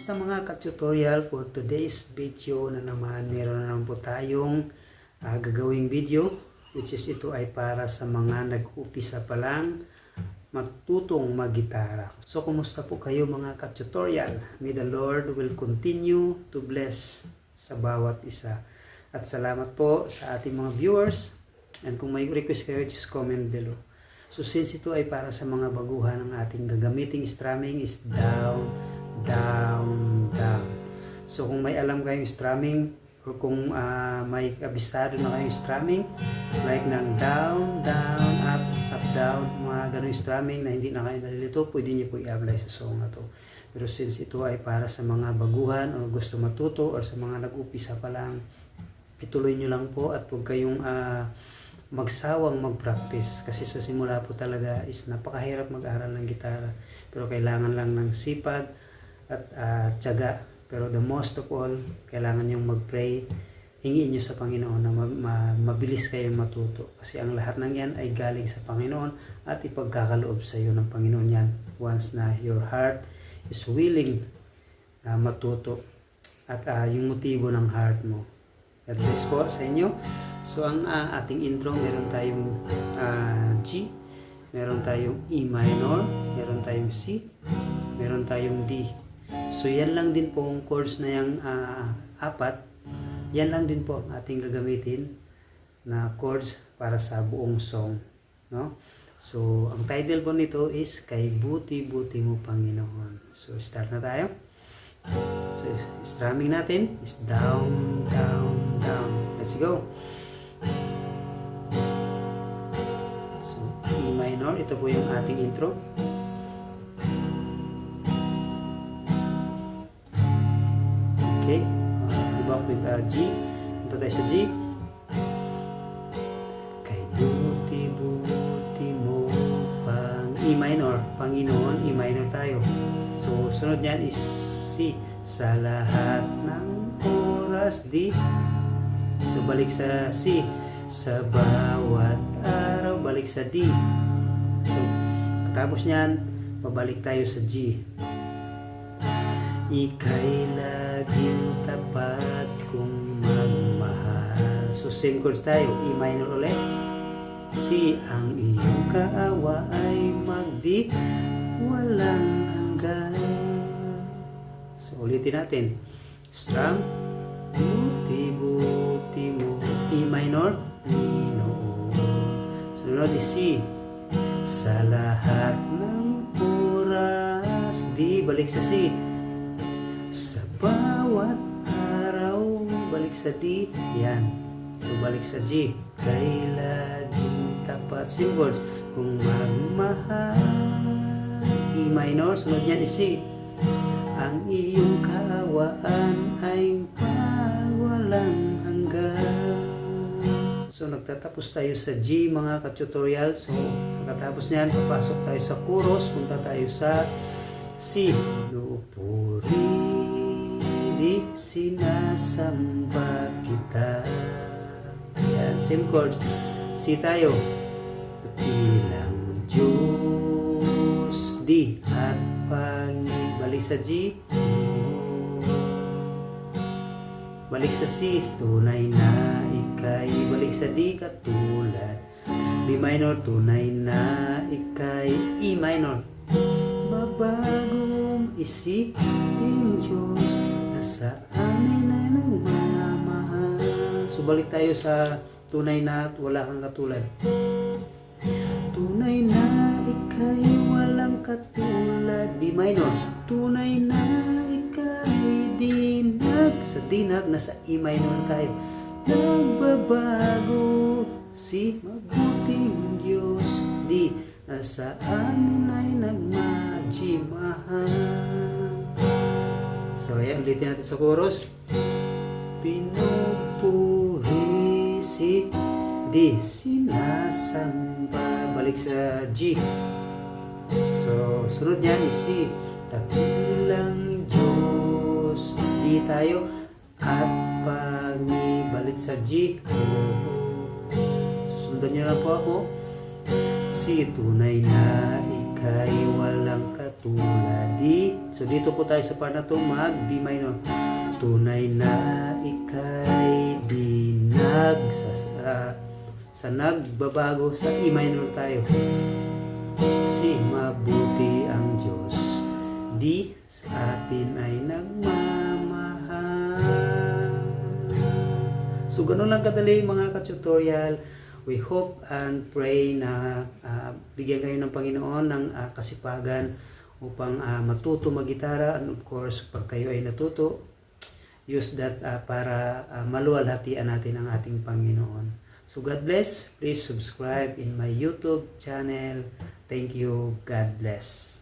Kumusta mga ka-tutorial? For today's video na naman, meron na naman po tayong gagawing video, which is ito ay para sa mga nag-upisa pa lang matutong mag-gitara. So kumusta po kayo mga ka-tutorial? May the Lord will continue to bless sa bawat isa. At salamat po sa ating mga viewers. And kung may request kayo, just comment below. So since ito ay para sa mga baguhan, ang ating gagamiting strumming is down, down, down. So kung may alam kayong strumming or kung may kabisado na kayong strumming like ng down, down, up, up, down, mga ganun strumming na hindi na kayo nalilito, pwede niyo po i-apply sa song na to. Pero since ito ay para sa mga baguhan o gusto matuto or sa mga nag-upisa pa lang, ituloy nyo lang po at huwag kayong magsawang mag-practice kasi sa simula po talaga is napakahirap mag-aral ng gitara, pero kailangan lang ng sipag at tiyaga. Pero the most of all, kailangan nyong mag-pray, hingiin nyo sa Panginoon na mabilis kayong matuto kasi ang lahat ng yan ay galing sa Panginoon at ipagkakaloob sa iyo ng Panginoon yan once na your heart is willing matuto at yung motibo ng heart mo. God bless po sa inyo. So ang ating intro, meron tayong G, meron tayong E minor, meron tayong C, meron tayong D. So yan lang din po ang chords na yung apat. Yan lang din po ang ating gagamitin na chords para sa buong song, no? So ang title po nito is Kay Buti-Buti Mo Panginoon. So start na tayo. So strumming natin is down, down, down. Let's go. So E minor, ito po yung ating intro. Okay, back with G. Ito tayo sa G. Kay buti-buti mo E minor, Panginoon, E minor tayo. So sunod niyan is C. Sa lahat ng oras, D. So balik sa C. Sa bawat araw, balik sa D. So tapos niyan, pabalik tayo sa G. Ika'y laging tapat kung magmahal. So same chords tayo, E minor ulit. C. Ang iyong kaawa ay magdi walang hanggan. So ulitin natin. Strum, buti-buti mo, E minor, Panginoon. Sunod is C. Sa lahat ng oras, D. Balik sa C. Sa bawat araw, balik sa D. Yan. So balik sa G. Kay laging tapat. Same words. Kung magmahal, E minor. Sunod yan is C. Ang iyong kaawaan ay walang hanggan. So nagtatapos tayo sa G mga ka-tutorial. So pagkatapos niyan, papasok tayo sa chorus. Punta tayo sa C. Lupuri di sinasamba kita. Yan, same chord. C tayo. Ilang Diyos, D. At balik sa G. Balik sa C. Tunay na ika'y. Balik sa D. Katulad. B minor. Tunay na ika'y. E minor. Babagong isipin Diyos na sa amin ay nagmamahal. So balik tayo sa tunay na at wala kang katulad. Tunay na ika'y walang katulad. B minor. Tunay na ika'y dinag. Sa dinag, nasa E minor tayo. Nagbabago si mabuting Diyos. D. Nasa amin ay nagmamahal. So ayan, ulitin natin sa chorus. Pinupuri si D. Sinasamba. Balik sa G. So sunod yan is C. Takilang Diyos. D tayo. At balik sa G. Susundan nyo lang po ako. C. Tunay na ika'y walang katulad. So dito po tayo sa part na to, mag D minor. Tunay na ika'y dinag sa nagbabago, sa E minor tayo. Kasi mabuti ang Diyos, di sa atin ay nagmamahal. So ganun lang kadali mga ka-tutorial. We hope and pray na bigyan kayo ng Panginoon ng kasipagan upang matuto mag-gitara, and of course pag kayo ay natuto, use that para maluwalhatian natin ang ating Panginoon. So God bless. Please subscribe in my YouTube channel. Thank you. God bless.